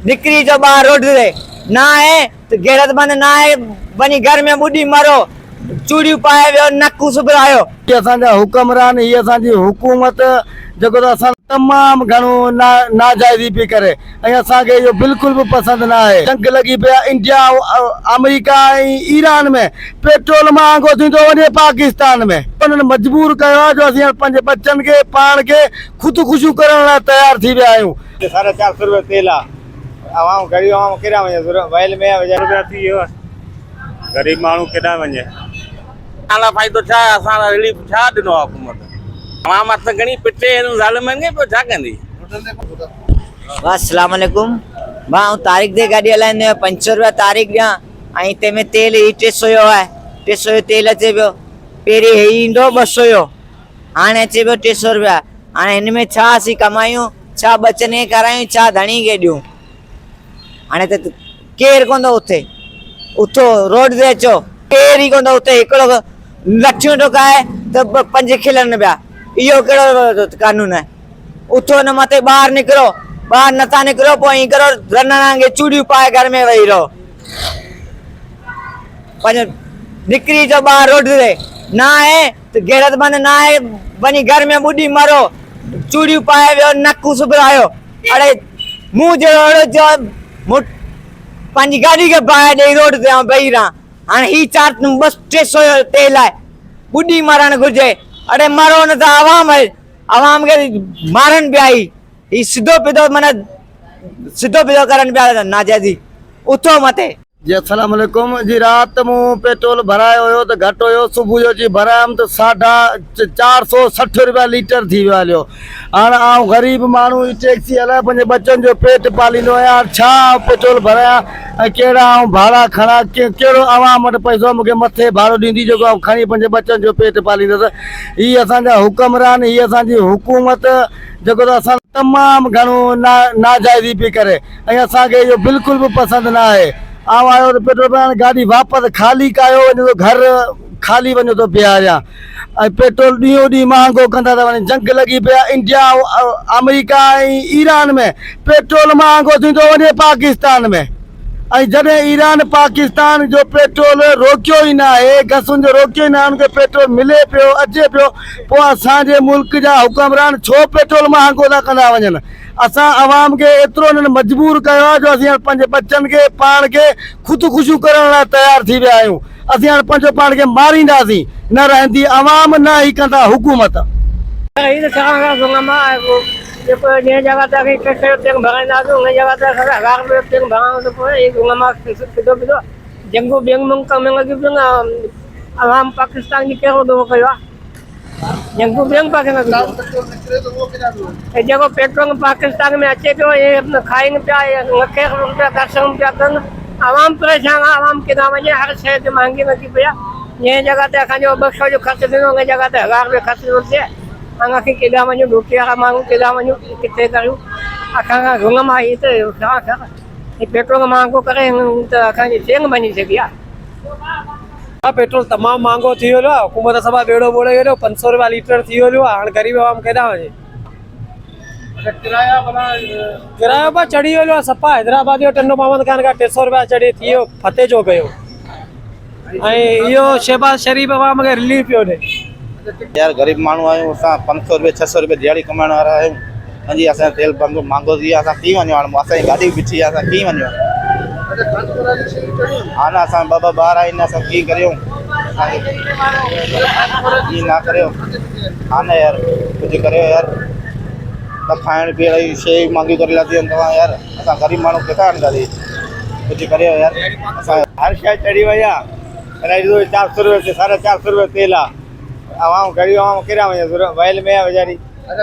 निकरी जो बाहर रोड से ना है तो गैरतमंद ना है वनी घर में बुढ़ी मरो चूड़ियूं पाए वियो नकू सुभरायो। ये असांजा हुक्मरान ये असांजी हुकूमत जो असां तमाम घणो नाजायज़ी पई करे ऐं असांखे इहो बिल्कुल भी पसंद ना है। जंग लगी पिया इंडिया अमेरिका ईरान में पेट्रोल महांगो थींदो वञे पाकिस्तान में उन्हनि मजबूर कयो जो असीं पंहिंजे बच्चन के पाण के ख़ुदकुशियूं करण लाइ तैयार थी विया आहियूं। 450 रुपये तेल आहे आवाम गरीब आवाम केॾा वञे वयल में रुपया थी वियो आहे गरीब माण्हू केॾा वञे असां फ़ाइदो छा असां रिलीफ छा ॾिनो आहे हुकूमत आवाम हथ घणी पिटे हिन ज़ालिमनि खे पोइ छा कंदी। अस्सलाम वालेकुम मां तारीख़ दे गाड़ी हलाईंदो आहियां 500 रुपया तारीख़ ॾियां ऐं तंहिंमें तेल ही 300 जो आहे 300 जो तेल अचे पियो पहिरीं हे ईंदो 200 जो हाणे अचे पियो 300 रुपया। हाणे हिन में छा असीं कमायूं छा बचन खे करायूं छा धणी खे ॾियूं। हाणे त केरु कोन्ह उथे उथो रोड ते अचो केरु ई कोन्ह उथे हिकिड़ो लठियूं टोकाए त 5 खिलनि पिया इहो कहिड़ो कानून आहे। उथो न मथे ॿाहिरि निकिरो ॿाहिरि नथा निकिरो पोइ ईअं करो रनणांगे चूड़ियूं पाए घर में वेही रहो पंहिंजो निकिरी जो ॿाहिरि रोड ते ना आहे त गैरतमंद ना आहे वञी घर में बुढ़ी मरो चूड़ियूं पाए वियो नकू सुभरायो। अड़े मूं जहिड़ो अहिड़ो पंहिंजी गाॾी खे पाए ॾेई रोड ते वेही रहां हाणे ही 300 जो तेल आहे बुढ़ी मरणु घुरिजे। अड़े मरो न त आवाम खे मारनि पिया ही सिधो पिधो माना सिधो पिधो करनि पिया नाजायज़ी उथो मथे। जी अस्सलाम वालेकुम जी रात मूं पेट्रोल भरायो हुयो त घटि हुयो सुबुह जो जी भरायमि त 460 रुपया लीटर थी वियो हलियो। हाणे आउं ग़रीब माण्हू टैक्सी हलाए पंहिंजे बच्चनि जो पेट पालींदो आहियां छा पेट्रोल भरायां ऐं कहिड़ा आउं भाड़ा खणा कहिड़ो आवाम वटि पैसो मूंखे मथे भाड़ो ॾींदी जेको आउं खणी पंहिंजे बच्चनि जो पेट पालींदुसि। हीअ असांजा हुक्मरान हीअ असांजी हुकूमत जेको असां तमामु घणो नाजायज़ी पई करे ऐं असांखे इहो बिल्कुल भी पसंद ना आहे। आउं आयो त पेट्रोल भराइण गाॾी वापसि ख़ाली कयो वञो तो घर खाली वञो तो पिया आहियां ऐं पेट्रोल ॾींहों ॾींहुं महांगो कंदा था वञनि। जंग लगी पिया इंडिया अमेरिका ईरान में पेट्रोल महांगो थींदो वञे पाकिस्तान में ऐं जॾहिं ईरान पाकिस्तान जो पेट्रोल रोकियो ई न आहे गसुनि जो रोकियो ई न आहे उनखे पेट्रोल मिले पियो अचे पियो पोइ असांजे मुल्क जा हुक्मरान छो पेट्रोल महांगो था कंदा वञनि। असां आवाम खे एतिरो उन्हनि मजबूर कयो आहे जो असीं पंहिंजे बच्चनि खे पाण खे ख़ुदकुशियूं करण लाइ तैयार थी विया आहियूं। असीं हाणे पंहिंजो पाण खे मारींदासीं न रहंदी आवाम न ई कंदा हुकूमत। जेको जंहिं जॻह ते असीं 300 तेल भराईंदासीं उन जॻह ते असांखे 1000 रुपया तेल भराइणो थो पए। सिधो सिधो जंगू ॿियनि मुल्कनि में लॻी पियो न आवाम पाकिस्तान जी कहिड़ो दो कयो आहे जंगू ॿियनि पासे में ऐं जेको पेट्रोल पाकिस्तान में अचे पियो इहे खाइनि पिया लखे रुपया दर्शन पिया कनि आवाम परेशान आहे। आवाम केॾा वञे हर शइ ते महांगी लॻी पई आहे। जंहिं जॻह ते असांजो 200 जो ख़र्चु थींदो उन जॻह ते 1000 रुपया ख़र्चु थो थिए। असांखे केॾा वञूं ड्यूटी वारा माण्हू केॾा वञूं किथे करियूं असांखां ज़ुल्म आहे त छा कर पेट्रोल महांगो करे त असांजी चेंग वञी सघी आहे। पेट्रोल तमामु महांगो थी वियो आहे हुकूमत सभा बेड़ो बोड़े वेठो 500 रुपया लीटर थी वियो आहे। हाणे ग़रीब आवाम केॾा वञे किरायो पिया चढ़ी वियो आहे सफ़ा हैदराबाद जो टंडो मोहम्मद खान खां 300 रुपया चढ़ी थी वियो फतेह जो कयो ऐं इहो शहबाज शरीफ़ आवाम खे रिलीफ पियो ॾे। यार गरीब माण्हू आहियूं असां 500 रुपये 600 रुपये दिहाड़ी कमाइण वारा आहियूं। हांजी असांजो तेल बंदो महांगो थी वियो आहे असां कीअं वञूं हाणे असांजी गाॾी बि बीठी आहे असां कीअं वञूं हा न असां ॿ ॿार आहिनि असां कीअं करियूं कीअं न करियो हा न यार कुझु करियो यार त खाइण पीअण जी शइ महांगी करे लाथी आहिनि तव्हां यार असां ग़रीब माण्हू किथां आणींदासीं कुझु करियो यार असां हर शइ चढ़ी वई आहे 400 रुपये 450 रुपये तेल आहे आवाम गरीब आवाम केॾा वञे वयल में आहे वीचारी हर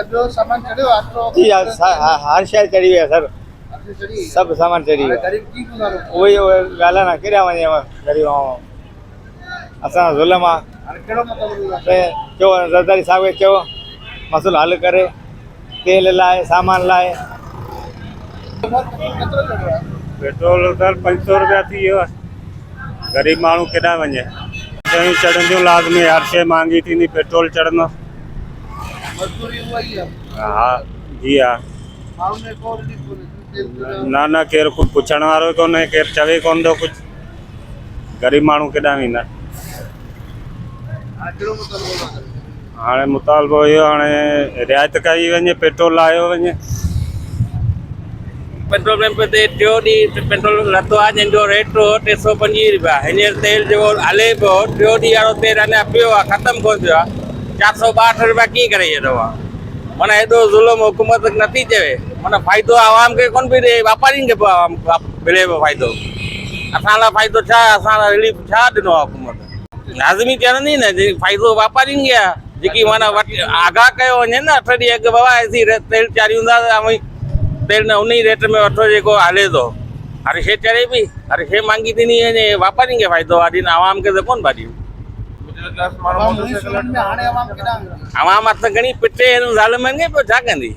शइ चढ़ी वई आहे सर सभु सामान चढ़ी वियो उहो ई ॻाल्हि आहे न केॾा वञे गरीब आवाम असां ज़ुल्म आहे चयो ज़रदारी साहिब खे चयो मसइलो हल करे तेल लाइ सामान लाइ। पेट्रोल सर 500 रुपया थी वियो आहे गरीब माण्हू केॾा वञे शयूं चढ़ंदियूं लाज़मी हर शइ महांगी थींदी पेट्रोल चढ़ंदो हा जी हा ना ना केरु कुछ पुछण वारो कोन्हे, केरु चवे कोन थो कुछ। गरीब माण्हू केॾां वेंदा। हाणे मुतालबो इहो, हाणे रिआयत कई वञे, पेट्रोल लाहियो वञे। पेट्रोल पंप ते टियों ॾींहुं पेट्रोल लथो आहे, जंहिंजो रेट हो 325 रुपया। हींअर तेल जो हले पियो, टियों ॾींहुं वारो तेल अञा पियो आहे, ख़तमु कोन थियो आहे। 462 रुपया कीअं करे छॾियो आहे? माना हेॾो ज़ुल्म हुकूमत नथी चवे। माना फ़ाइदो आवाम खे कोन पई ॾे, वापारियुनि खे मिले पियो फ़ाइदो। असां लाइ फ़ाइदो छा? असां लाइ रिलीफ छा ॾिनो आहे हुकूमत? लाज़मी चवंदी न, फ़ाइदो वापारियुनि खे आहे, जेकी माना आगाह कयो वञे न। 8 ॾींहं अॻु बाबा एसी तेल चाढ़ींदा त तेल न उन ई रेट में वठो जेको हले थो। हर शइ चढ़े पई, हर शइ महांगी थींदी वञे, वापारियुनि खे फ़ाइदो आहे, आवाम खे त कोन भाॼियूं। आवाम हथ खणी पिटे हिन ज़ालिमनि खे, पोइ छा कंदी?